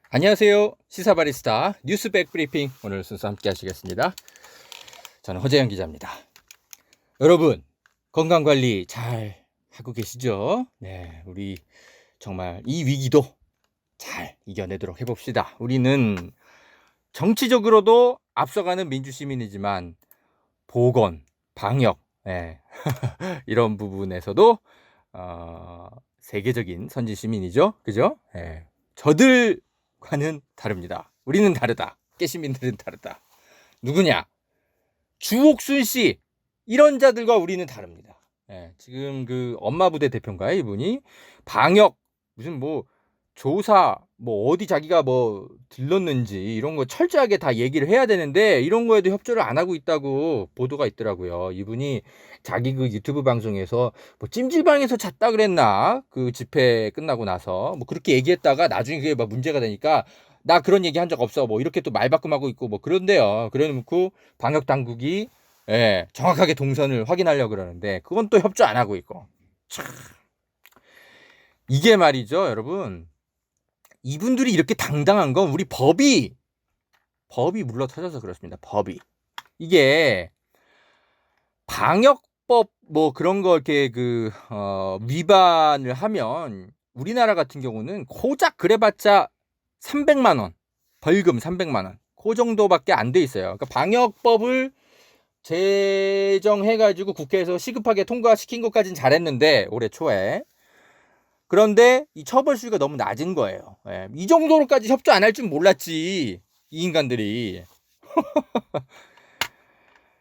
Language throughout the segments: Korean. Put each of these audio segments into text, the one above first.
안녕하세요. 시사바리스타 뉴스 백브리핑 오늘 순서 함께 하시겠습니다. 저는 허재영 기자입니다. 여러분 건강관리 잘 하고 계시죠? 네, 우리 정말 이 위기도 잘 이겨내도록 해봅시다. 우리는 정치적으로도 앞서가는 민주시민이지만 보건, 방역 이런 부분에서도 세계적인 선진시민이죠. 그죠? 저들과는 다릅니다. 우리는 다르다. 깨시민들은 다르다. 누구냐? 주옥순 씨 이런 자들과 우리는 다릅니다. 지금 그 엄마부대 대표인가요? 이분이 방역 무슨 뭐 조사 뭐 어디 자기가 뭐 들렀는지 이런 거 철저하게 다 얘기를 해야 되는데 이런 거에도 협조를 안 하고 있다고 보도가 있더라고요. 이분이 자기 그 유튜브 방송에서 뭐 찜질방에서 잤다 그랬나? 그 집회 끝나고 나서 뭐 그렇게 얘기했다가 나중에 그게 막 문제가 되니까 나 그런 얘기 한 적 없어. 뭐 이렇게 또 말바꿈하고 있고 뭐 그런데요. 그래 놓고 방역 당국이 정확하게 동선을 확인하려고 그러는데 그건 또 협조 안 하고 있고. 참. 이게 말이죠, 여러분. 이분들이 이렇게 당당한 건 우리 법이 물러터져서 그렇습니다. 법이. 이게 방역법 뭐 그런 거 이렇게 위반을 하면 우리나라 같은 경우는 고작 그래봤자 300만 원 벌금 300만 원 그 정도밖에 안 돼 있어요. 그러니까 방역법을 제정해가지고 국회에서 시급하게 통과시킨 것까지는 잘했는데 올해 초에 그런데 이 처벌 수위가 너무 낮은 거예요. 이 정도로까지 협조 안 할 줄 몰랐지 이 인간들이.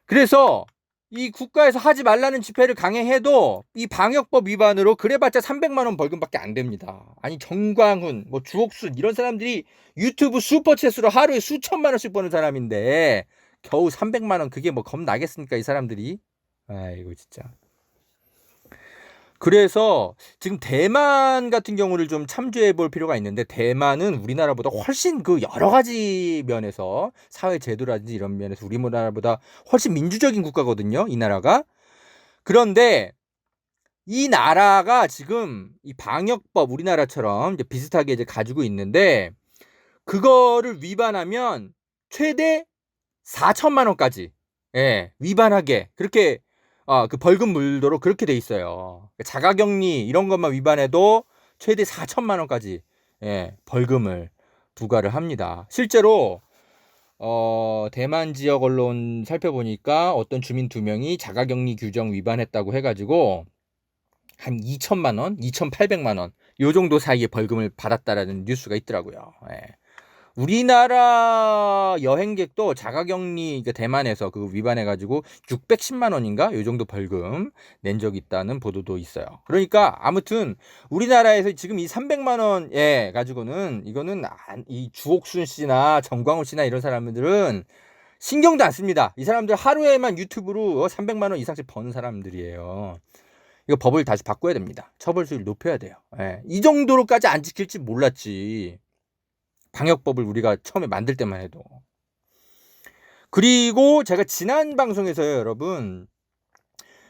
그래서 이 국가에서 하지 말라는 집회를 강행해도 이 방역법 위반으로 그래봤자 300만 원 벌금밖에 안 됩니다. 아니 정광훈, 뭐 주옥순 이런 사람들이 유튜브 슈퍼챗으로 하루에 수천만 원씩 버는 사람인데 겨우 300만 원 그게 뭐 겁나겠습니까 이 사람들이? 아이고 진짜. 그래서 지금 대만 같은 경우를 좀 참조해 볼 필요가 있는데 대만은 우리나라보다 훨씬 그 여러 가지 면에서 사회 제도라든지 이런 면에서 우리나라보다 훨씬 민주적인 국가거든요. 이 나라가. 그런데 이 나라가 지금 이 방역법 우리나라처럼 이제 비슷하게 이제 가지고 있는데 그거를 위반하면 최대 4천만 원까지 위반하게 그렇게 그 벌금 물도록 그렇게 돼 있어요. 자가격리 이런 것만 위반해도 최대 4천만 원까지 벌금을 부과를 합니다. 실제로 대만 지역 언론 살펴보니까 어떤 주민 2명이 자가격리 규정 위반했다고 해가지고 한 2천만 원, 2,800만 원 요 정도 사이에 벌금을 받았다라는 뉴스가 있더라고요. 우리나라 여행객도 자가격리 대만에서 그 위반해가지고 610만 원인가 요 정도 벌금 낸 적이 있다는 보도도 있어요. 그러니까 아무튼 우리나라에서 지금 이 300만 원에 가지고는 이거는 이 주옥순 씨나 정광훈 씨나 이런 사람들은 신경도 안 씁니다. 이 사람들 하루에만 유튜브로 300만 원 이상씩 버는 사람들이에요. 이거 법을 다시 바꿔야 됩니다. 처벌 수위를 높여야 돼요. 이 정도로까지 안 지킬지 몰랐지. 방역법을 우리가 처음에 만들 때만 해도. 그리고 제가 지난 방송에서요, 여러분,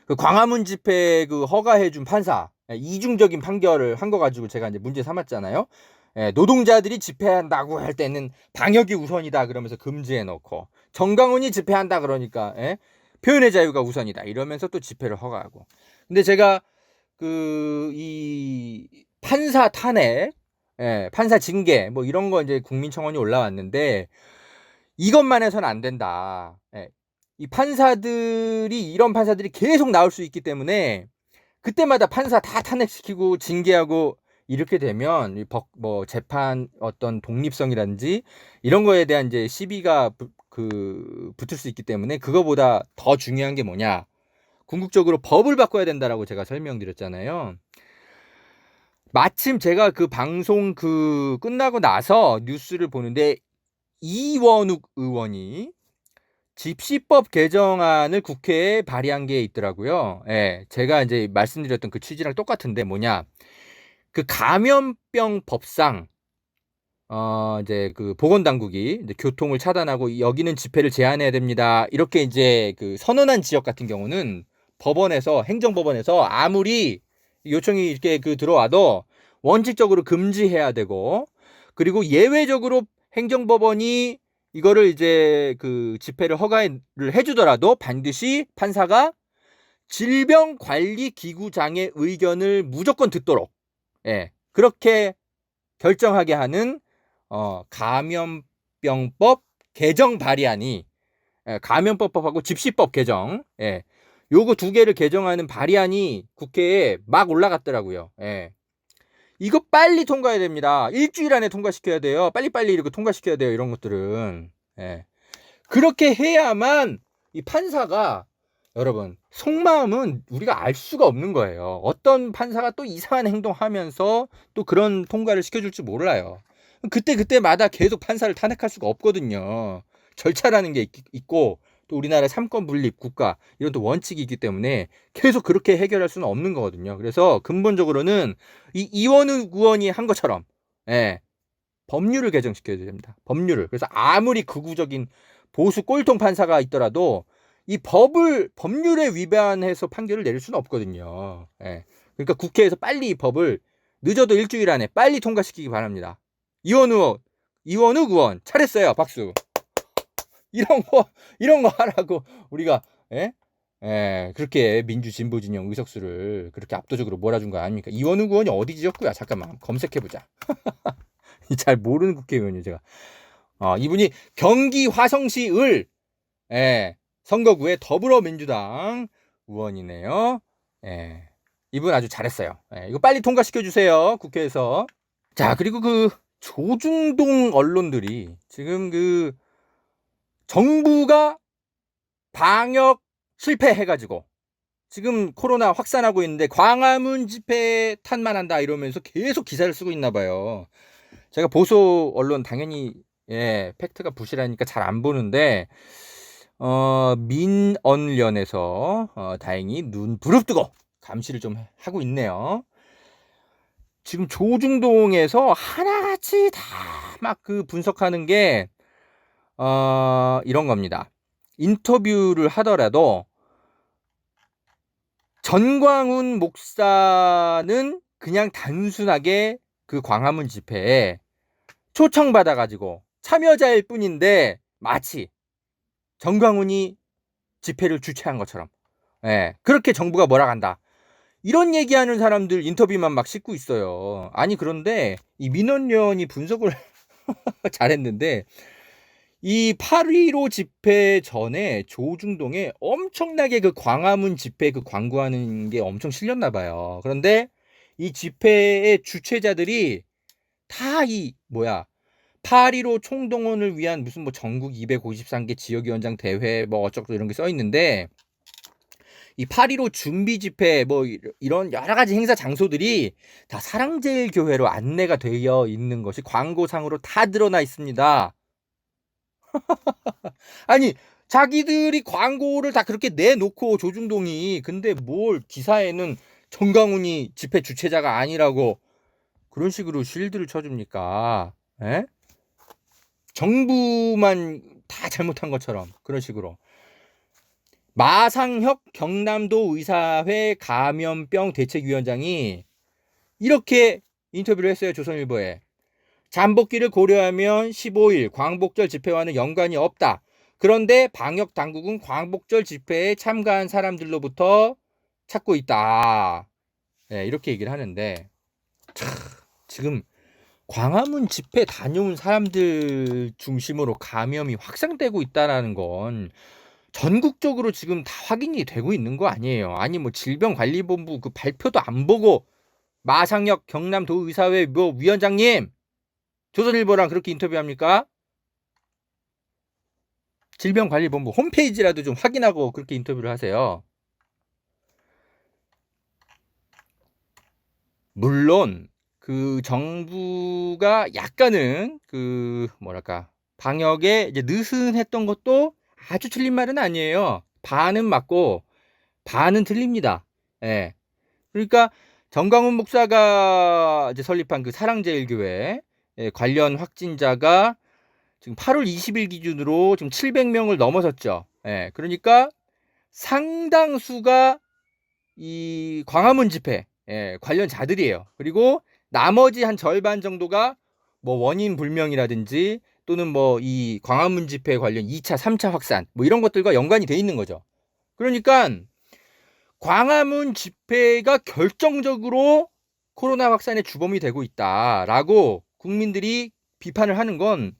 그 광화문 집회 그 허가해준 판사 이중적인 판결을 한 거 가지고 제가 이제 문제 삼았잖아요. 노동자들이 집회한다고 할 때는 방역이 우선이다 그러면서 금지해 놓고 정강훈이 집회한다 그러니까 표현의 자유가 우선이다 이러면서 또 집회를 허가하고. 근데 제가 이 판사 탄핵 판사 징계 뭐 이런 거 이제 국민청원이 올라왔는데 이것만 해서는 안 된다. 이 판사들이 이런 판사들이 계속 나올 수 있기 때문에 그때마다 판사 다 탄핵시키고 징계하고 이렇게 되면 뭐 재판 어떤 독립성이라든지 이런 거에 대한 이제 시비가 붙을 수 있기 때문에 그거보다 더 중요한 게 뭐냐? 궁극적으로 법을 바꿔야 된다라고 제가 설명드렸잖아요. 마침 제가 그 방송 끝나고 나서 뉴스를 보는데 이원욱 의원이 집시법 개정안을 국회에 발의한 게 있더라고요. 제가 이제 말씀드렸던 그 취지랑 똑같은데 뭐냐? 그 감염병 법상 이제 그 보건당국이 이제 교통을 차단하고 여기는 집회를 제한해야 됩니다. 이렇게 이제 그 선언한 지역 같은 경우는 법원에서 행정법원에서 아무리 요청이 이렇게 들어와도 원칙적으로 금지해야 되고 그리고 예외적으로 행정법원이 이거를 이제 그 집회를 허가를 해주더라도 반드시 판사가 질병관리기구장의 의견을 무조건 듣도록, 예, 그렇게 결정하게 하는 감염병법 개정 발의안이, 감염법하고 집시법 개정, 예, 요거 두 개를 개정하는 발의안이 국회에 막 올라갔더라고요. 예. 이거 빨리 통과해야 됩니다. 일주일 안에 통과시켜야 돼요. 빨리빨리 이렇게 통과시켜야 돼요. 이런 것들은. 예. 그렇게 해야만 이 판사가, 여러분, 속마음은 우리가 알 수가 없는 거예요. 어떤 판사가 또 이상한 행동하면서 또 그런 통과를 시켜줄지 몰라요. 그때마다 계속 판사를 탄핵할 수가 없거든요. 절차라는 게 있고, 또 우리나라 삼권 분립 국가 이런 또 원칙이 있기 때문에 계속 그렇게 해결할 수는 없는 거거든요. 그래서 근본적으로는 이 이원우 의원이 한 것처럼, 예, 법률을 개정시켜야 됩니다. 법률을. 그래서 아무리 극우적인 보수 꼴통 판사가 있더라도 이 법률에 위반해서 판결을 내릴 수는 없거든요. 예. 그러니까 국회에서 빨리 이 법을 늦어도 일주일 안에 빨리 통과시키기 바랍니다. 이원우 의원 잘했어요. 박수. 이런 거 하라고 우리가, 예? 예, 그렇게 민주 진보 진영 의석수를 그렇게 압도적으로 몰아준 거 아닙니까? 이원우 의원이 어디 지역구야? 잠깐만 검색해보자. 잘 모르는 국회의원이에요, 제가. 이분이 경기 화성시 예, 선거구의 더불어민주당 의원이네요. 예, 이분 아주 잘했어요. 예, 이거 빨리 통과시켜주세요, 국회에서. 자, 그리고 그 조중동 언론들이 지금 그 정부가 방역 실패해가지고 지금 코로나 확산하고 있는데 광화문 집회 탄만한다 이러면서 계속 기사를 쓰고 있나 봐요. 제가 보수 언론 당연히, 예, 팩트가 부실하니까 잘 안 보는데 민언련에서 다행히 눈 부릅뜨고 감시를 좀 하고 있네요. 지금 조중동에서 하나같이 다 막 그 분석하는 게 이런 겁니다. 인터뷰를 하더라도 전광훈 목사는 그냥 단순하게 그 광화문 집회에 초청받아가지고 참여자일 뿐인데 마치 전광훈이 집회를 주최한 것처럼, 예, 그렇게 정부가 몰아간다. 이런 얘기하는 사람들 인터뷰만 막 싣고 있어요. 아니, 그런데 이 민원연이 분석을 잘했는데 이 8.15 집회 전에 조중동에 엄청나게 그 광화문 집회 그 광고하는 게 엄청 실렸나 봐요. 그런데 이 집회의 주최자들이 다 8.15 총동원을 위한 무슨 뭐 전국 253개 지역위원장 대회 뭐 어쩌고 이런 게 써 있는데 이 8.15 준비 집회 뭐 이런 여러 가지 행사 장소들이 다 사랑제일교회로 안내가 되어 있는 것이 광고상으로 다 드러나 있습니다. 아니, 자기들이 광고를 다 그렇게 내놓고 조중동이, 근데 뭘 기사에는 정강훈이 집회 주최자가 아니라고 그런 식으로 실드를 쳐줍니까? 에? 정부만 다 잘못한 것처럼 그런 식으로. 마상혁 경남도 의사회 감염병 대책위원장이 이렇게 인터뷰를 했어요. 조선일보에. 잠복기를 고려하면 15일 광복절 집회와는 연관이 없다. 그런데 방역 당국은 광복절 집회에 참가한 사람들로부터 찾고 있다. 네, 이렇게 얘기를 하는데, 지금 광화문 집회 다녀온 사람들 중심으로 감염이 확산되고 있다는 건 전국적으로 지금 다 확인이 되고 있는 거 아니에요. 아니 뭐 질병관리본부 그 발표도 안 보고 마상혁 경남도의사회 뭐 위원장님, 조선일보랑 그렇게 인터뷰합니까? 질병관리본부 홈페이지라도 좀 확인하고 그렇게 인터뷰를 하세요. 물론 그 정부가 약간은 그 뭐랄까 방역에 이제 느슨했던 것도 아주 틀린 말은 아니에요. 반은 맞고 반은 틀립니다. 예. 그러니까 정광훈 목사가 이제 설립한 그 사랑제일교회 관련 확진자가 지금 8월 20일 기준으로 지금 700명을 넘어섰죠. 예. 그러니까 상당수가 이 광화문 집회 관련자들이에요. 그리고 나머지 한 절반 정도가 뭐 원인 불명이라든지 또는 뭐 이 광화문 집회 관련 2차, 3차 확산 뭐 이런 것들과 연관이 돼 있는 거죠. 그러니까 광화문 집회가 결정적으로 코로나 확산의 주범이 되고 있다라고 국민들이 비판을 하는 건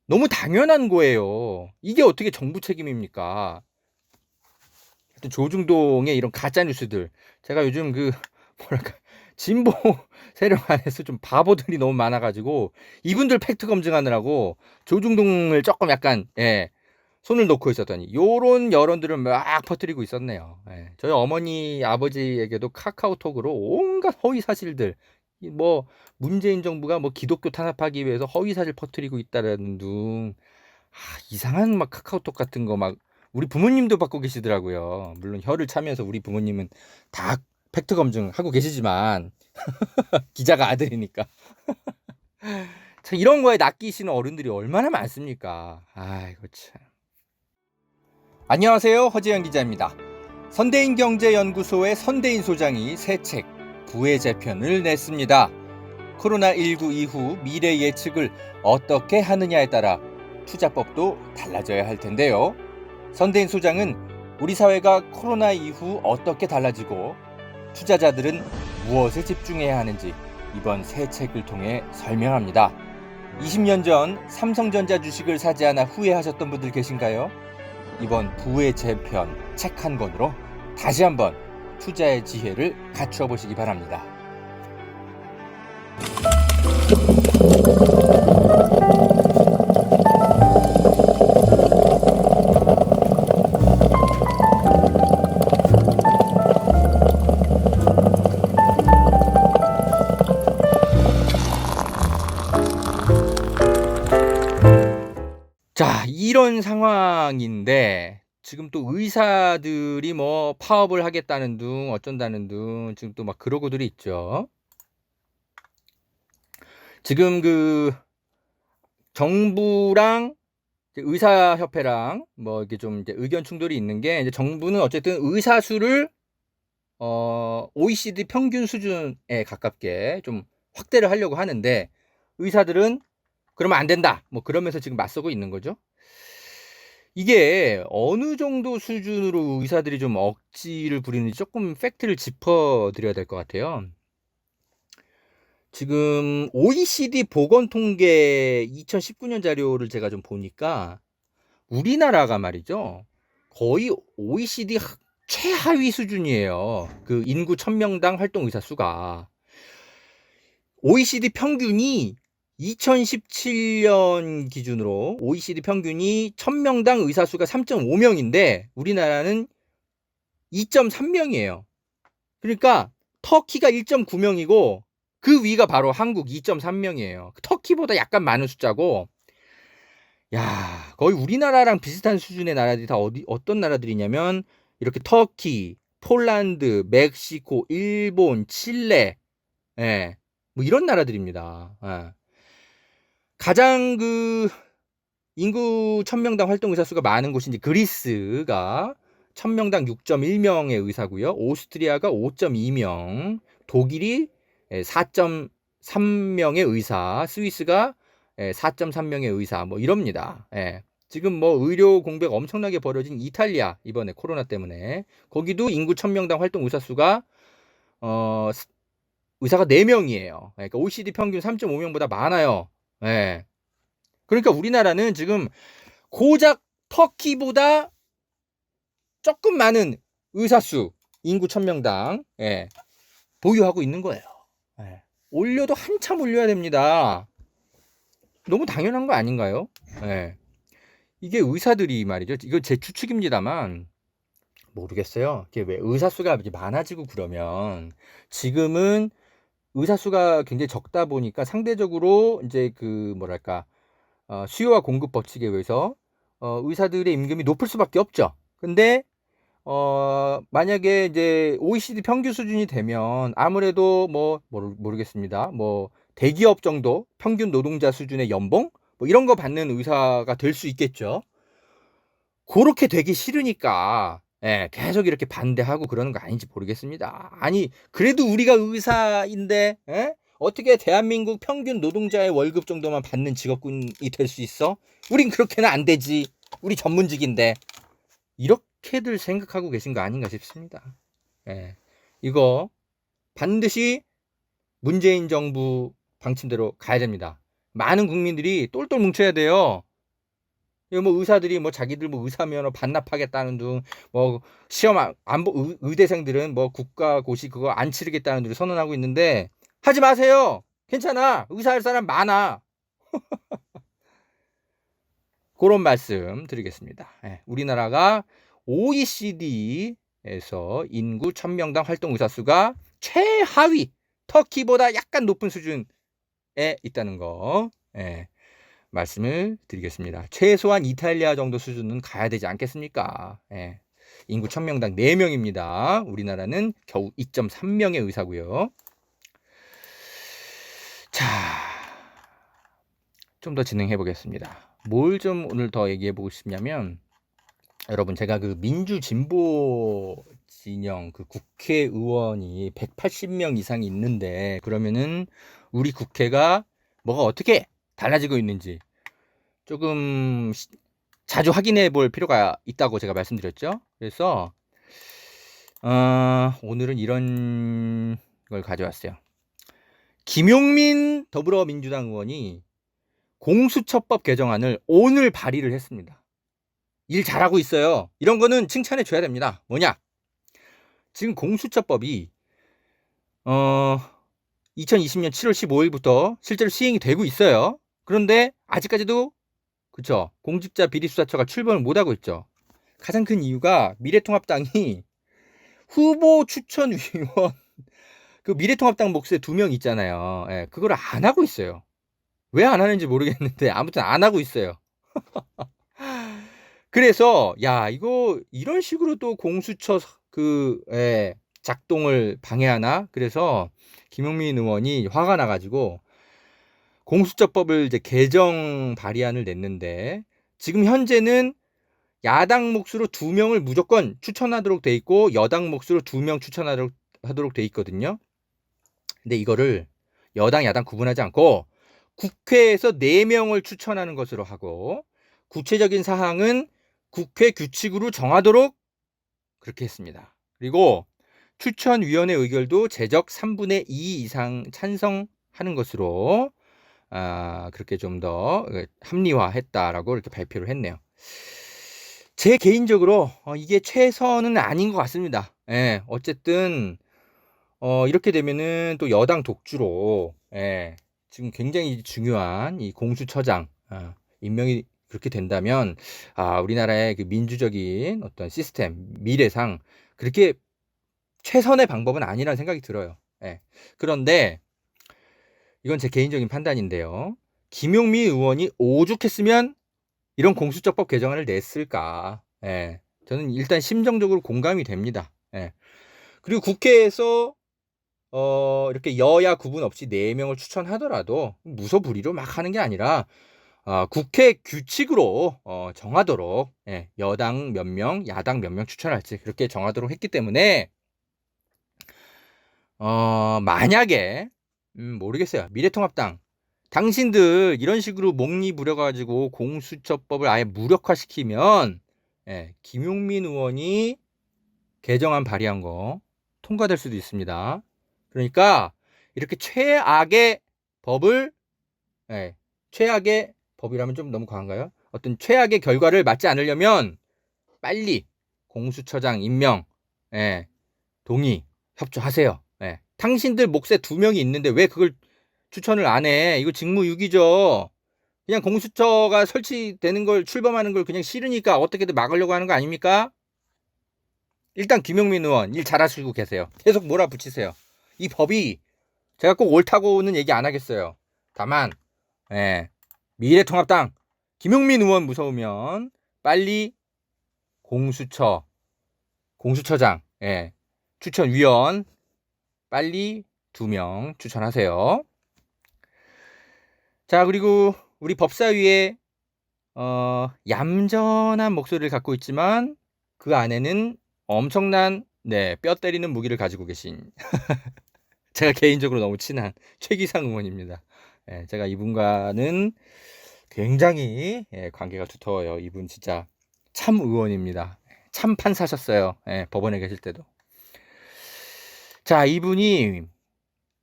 너무 당연한 거예요. 이게 어떻게 정부 책임입니까? 하여튼 조중동의 이런 가짜 뉴스들, 제가 요즘 그 뭐랄까 진보 세력 안에서 좀 바보들이 너무 많아가지고 이분들 팩트 검증하느라고 조중동을 조금 약간 손을 놓고 있었더니 요런 여론들을 막 퍼뜨리고 있었네요. 저희 어머니 아버지에게도 카카오톡으로 온갖 허위 사실들, 뭐 문재인 정부가 뭐 기독교 탄압하기 위해서 허위 사실 퍼뜨리고 있다라는 둥, 이상한 막 카카오톡 같은 거 막 우리 부모님도 받고 계시더라고요. 물론 혀를 차면서 우리 부모님은 다 팩트 검증하고 계시지만 기자가 아들이니까. 참 이런 거에 낚이시는 어른들이 얼마나 많습니까? 아이고 참. 안녕하세요, 허재영 기자입니다. 선대인경제연구소의 선대인 소장이 새 책 부의 재편을 냈습니다. 코로나19 이후 미래 예측을 어떻게 하느냐에 따라 투자법도 달라져야 할 텐데요. 선대인 소장은 우리 사회가 코로나 이후 어떻게 달라지고 투자자들은 무엇에 집중해야 하는지 이번 새 책을 통해 설명합니다. 20년 전 삼성전자 주식을 사지 않아 후회하셨던 분들 계신가요? 이번 부의 재편 책 한 권으로 다시 한번 투자의 지혜를 갖추어 보시기 바랍니다. 자, 이런 상황인데 지금 또 의사들이 뭐 파업을 하겠다는 둥 어쩐다는 둥 지금 또 막 그러고들이 있죠. 지금 그 정부랑 의사협회랑 뭐 이게 좀 이제 의견 충돌이 있는 게, 이제 정부는 어쨌든 의사 수를 OECD 평균 수준에 가깝게 좀 확대를 하려고 하는데, 의사들은 그러면 안 된다 뭐 그러면서 지금 맞서고 있는 거죠. 이게 어느 정도 수준으로 의사들이 좀 억지를 부리는지 조금 팩트를 짚어드려야 될 것 같아요. 지금 OECD 보건통계 2019년 자료를 제가 좀 보니까 우리나라가 말이죠, 거의 OECD 최하위 수준이에요. 그 인구 1000명당 활동의사 수가. OECD 평균이 2017년 기준으로 OECD 평균이 1000명당 의사 수가 3.5명인데 우리나라는 2.3명이에요. 그러니까 터키가 1.9명이고 그 위가 바로 한국 2.3명이에요. 터키보다 약간 많은 숫자고, 야, 거의 우리나라랑 비슷한 수준의 나라들이 다 어떤 나라들이냐면 이렇게 터키, 폴란드, 멕시코, 일본, 칠레, 뭐 이런 나라들입니다. 가장 그 인구 1000명당 활동 의사 수가 많은 곳이 이제 그리스가 1000명당 6.1명의 의사고요. 오스트리아가 5.2명, 독일이 4.3명의 의사, 스위스가 4.3명의 의사, 뭐 이럽니다. 지금 뭐 의료 공백 엄청나게 벌어진 이탈리아, 이번에 코로나 때문에 거기도 인구 1000명당 활동 의사 수가 의사가 4명이에요. 그러니까 OECD 평균 3.5명보다 많아요. 그러니까 우리나라는 지금 고작 터키보다 조금 많은 의사 수, 인구 1000명당 보유하고 있는 거예요. 올려도 한참 올려야 됩니다. 너무 당연한 거 아닌가요? 이게 의사들이 말이죠, 이거 제 추측입니다만 모르겠어요. 이게 왜 의사 수가 많아지고 그러면, 지금은 의사 수가 굉장히 적다 보니까 상대적으로 이제 그 뭐랄까 수요와 공급 법칙에 의해서 의사들의 임금이 높을 수밖에 없죠. 근데 만약에 이제 OECD 평균 수준이 되면 아무래도 뭐 모르겠습니다. 뭐 대기업 정도 평균 노동자 수준의 연봉 뭐 이런 거 받는 의사가 될 수 있겠죠. 그렇게 되기 싫으니까 계속 이렇게 반대하고 그러는 거 아닌지 모르겠습니다. 아니 그래도 우리가 의사인데 어떻게 대한민국 평균 노동자의 월급 정도만 받는 직업군이 될 수 있어? 우린 그렇게는 안 되지. 우리 전문직인데. 이렇게들 생각하고 계신 거 아닌가 싶습니다. 예. 이거 반드시 문재인 정부 방침대로 가야 됩니다. 많은 국민들이 똘똘 뭉쳐야 돼요. 이거 뭐 의사들이 뭐 자기들 뭐 의사 면허 반납하겠다는 둥, 뭐 시험 안 의대생들은 뭐 국가고시 그거 안 치르겠다는 둥 선언하고 있는데 하지 마세요. 괜찮아. 의사할 사람 많아. 그런 말씀 드리겠습니다. 예, 우리나라가 OECD에서 인구 1000명당 활동 의사 수가 최하위, 터키보다 약간 높은 수준에 있다는 거. 예. 말씀을 드리겠습니다. 최소한 이탈리아 정도 수준은 가야 되지 않겠습니까? 예. 인구 1000명당 4명입니다. 우리나라는 겨우 2.3명의 의사고요. 자, 좀 더 진행해 보겠습니다. 뭘 좀 오늘 더 얘기해 보고 싶냐면, 여러분 제가 그 민주진보 진영 그 국회의원이 180명 이상 있는데, 그러면은 우리 국회가 뭐가 어떻게 달라지고 있는지 조금 자주 확인해 볼 필요가 있다고 제가 말씀드렸죠. 그래서 오늘은 이런 걸 가져왔어요. 김용민 더불어민주당 의원이 공수처법 개정안을 오늘 발의를 했습니다. 일 잘하고 있어요. 이런 거는 칭찬해 줘야 됩니다. 뭐냐? 지금 공수처법이 2020년 7월 15일부터 실제로 시행이 되고 있어요. 그런데 아직까지도 그쵸, 공직자 비리수사처가 출범을 못하고 있죠. 가장 큰 이유가 미래통합당이 후보 추천위원 그 미래통합당 몫에 2명 있잖아요. 예, 그걸 안 하고 있어요. 왜 안 하는지 모르겠는데 아무튼 안 하고 있어요. 그래서 야, 이거 이런 식으로 또 공수처 작동을 방해하나? 그래서 김용민 의원이 화가 나가지고 공수처법을 이제 개정 발의안을 냈는데, 지금 현재는 야당 몫으로 2명을 무조건 추천하도록 돼 있고 여당 몫으로 2명 추천하도록 돼 있거든요. 근데 이거를 여당 야당 구분하지 않고 국회에서 4명을 추천하는 것으로 하고 구체적인 사항은 국회 규칙으로 정하도록 그렇게 했습니다. 그리고 추천위원회 의결도 제적 3분의 2 이상 찬성하는 것으로 그렇게 좀 더 합리화했다라고 이렇게 발표를 했네요. 제 개인적으로 이게 최선은 아닌 것 같습니다. 예, 어쨌든 이렇게 되면은 또 여당 독주로 지금 굉장히 중요한 이 공수처장 임명이 그렇게 된다면 우리나라의 그 민주적인 어떤 시스템 미래상 그렇게 최선의 방법은 아니라는 생각이 들어요. 예. 그런데 이건 제 개인적인 판단인데요. 김용민 의원이 오죽했으면 이런 공수처법 개정안을 냈을까? 예. 저는 일단 심정적으로 공감이 됩니다. 예. 그리고 국회에서 이렇게 여야 구분 없이 4명을 추천하더라도 무소불위로 막 하는 게 아니라 국회 규칙으로 정하도록 여당 몇 명, 야당 몇 명 추천할지 그렇게 정하도록 했기 때문에 만약에 모르겠어요. 미래통합당 당신들 이런 식으로 목리 부려가지고 공수처법을 아예 무력화시키면 김용민 의원이 개정안 발의한 거 통과될 수도 있습니다. 그러니까 이렇게 최악의 법을 최악의 법이라면 좀 너무 과한가요? 어떤 최악의 결과를 맞지 않으려면 빨리 공수처장 임명 동의 협조하세요. 당신들 몫에 2명이 있는데 왜 그걸 추천을 안 해? 이거 직무유기죠. 그냥 공수처가 설치되는 걸 출범하는 걸 그냥 싫으니까 어떻게든 막으려고 하는 거 아닙니까? 일단 김용민 의원 일 잘하시고 계세요. 계속 몰아붙이세요. 이 법이 제가 꼭 옳다고는 얘기 안 하겠어요. 다만 미래통합당 김용민 의원 무서우면 빨리 공수처장 추천위원 빨리 2명 추천하세요. 자, 그리고 우리 법사위에 얌전한 목소리를 갖고 있지만 그 안에는 엄청난 뼈 때리는 무기를 가지고 계신 제가 개인적으로 너무 친한 최기상 의원입니다. 예, 제가 이분과는 굉장히 관계가 두터워요. 이분 진짜 참 의원입니다. 참 판사셨어요. 법원에 계실 때도. 자, 이분이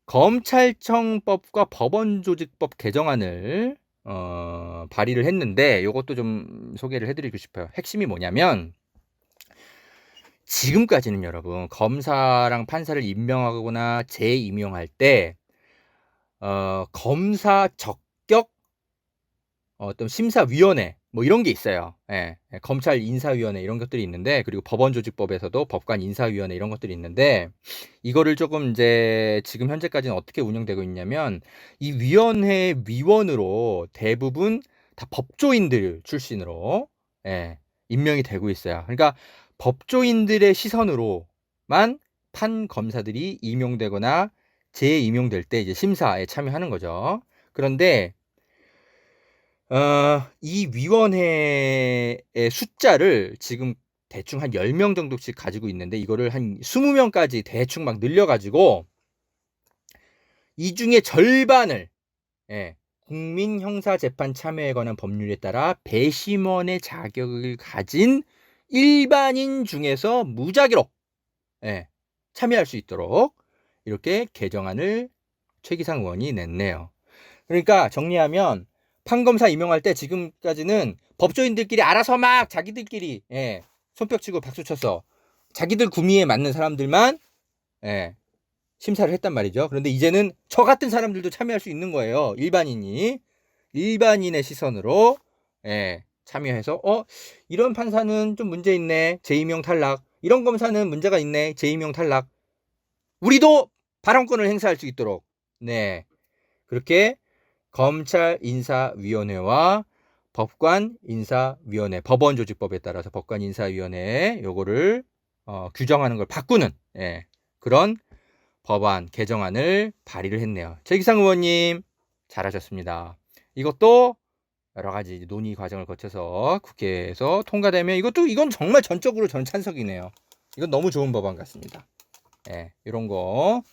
검찰청법과 법원조직법 개정안을 발의를 했는데 이것도 좀 소개를 해드리고 싶어요. 핵심이 뭐냐면 지금까지는 여러분 검사랑 판사를 임명하거나 재임용할 때 검사 적격 어떤 심사위원회 뭐 이런 게 있어요. 검찰 인사위원회 이런 것들이 있는데, 그리고 법원조직법에서도 법관 인사위원회 이런 것들이 있는데, 이거를 조금 이제 지금 현재까지는 어떻게 운영되고 있냐면 이 위원회 위원으로 대부분 다 법조인들 출신으로 임명이 되고 있어요. 그러니까 법조인들의 시선으로만 판 검사들이 임용되거나 재임용될 때 이제 심사에 참여하는 거죠. 그런데 이 위원회의 숫자를 지금 대충 한 10명 정도씩 가지고 있는데, 이거를 한 20명까지 대충 막 늘려가지고 이 중에 절반을 국민형사재판 참여에 관한 법률에 따라 배심원의 자격을 가진 일반인 중에서 무자기로 참여할 수 있도록 이렇게 개정안을 최기상 의원이 냈네요. 그러니까 정리하면 판검사 임용할 때 지금까지는 법조인들끼리 알아서 막 자기들끼리 손뼉 치고 박수 쳐서 자기들 구미에 맞는 사람들만 심사를 했단 말이죠. 그런데 이제는 저 같은 사람들도 참여할 수 있는 거예요. 일반인의 시선으로 참여해서 이런 판사는 좀 문제 있네, 재임용 탈락. 이런 검사는 문제가 있네, 재임용 탈락. 우리도 발언권을 행사할 수 있도록 그렇게 검찰 인사위원회와 법관 인사위원회, 법원조직법에 따라서 법관 인사위원회 요거를 규정하는 걸 바꾸는 그런 법안 개정안을 발의를 했네요. 최기상 의원님 잘하셨습니다. 이것도 여러 가지 논의 과정을 거쳐서 국회에서 통과되면 이건 정말 전적으로 전 찬성이네요. 이건 너무 좋은 법안 같습니다. 이런 거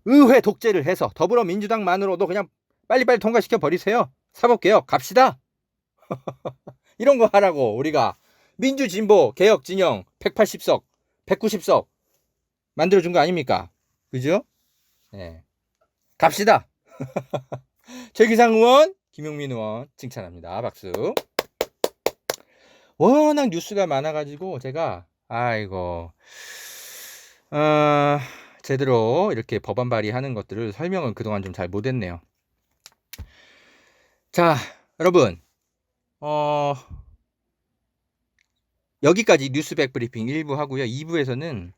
의회 독재를 해서 더불어민주당만으로도 그냥 빨리빨리 통과시켜 버리세요. 사법개혁 갑시다. 이런 거 하라고 우리가 민주진보 개혁진영 180석 190석 만들어준 거 아닙니까? 그죠? 갑시다. 최기상 의원, 김용민 의원 칭찬합니다. 박수. 워낙 뉴스가 많아가지고 제가 제대로 이렇게 법안 발의하는 것들을 설명을 그동안 좀 잘 못했네요. 자, 여러분 여기까지 뉴스백 브리핑 1부 하고요. 2부에서는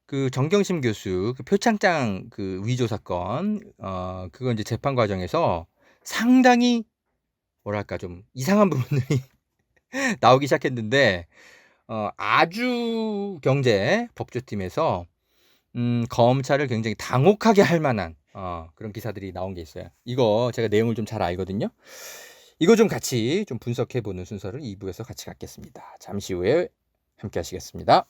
그 정경심 교수 그 표창장 그 위조 사건 그거 이제 재판 과정에서 상당히 뭐랄까 좀 이상한 부분들이 나오기 시작했는데 아주 경제 법조팀에서 검찰을 굉장히 당혹하게 할 만한 그런 기사들이 나온 게 있어요. 이거 제가 내용을 좀 잘 알거든요. 이거 좀 같이 좀 분석해보는 순서를 2부에서 같이 갖겠습니다. 잠시 후에 함께 하시겠습니다.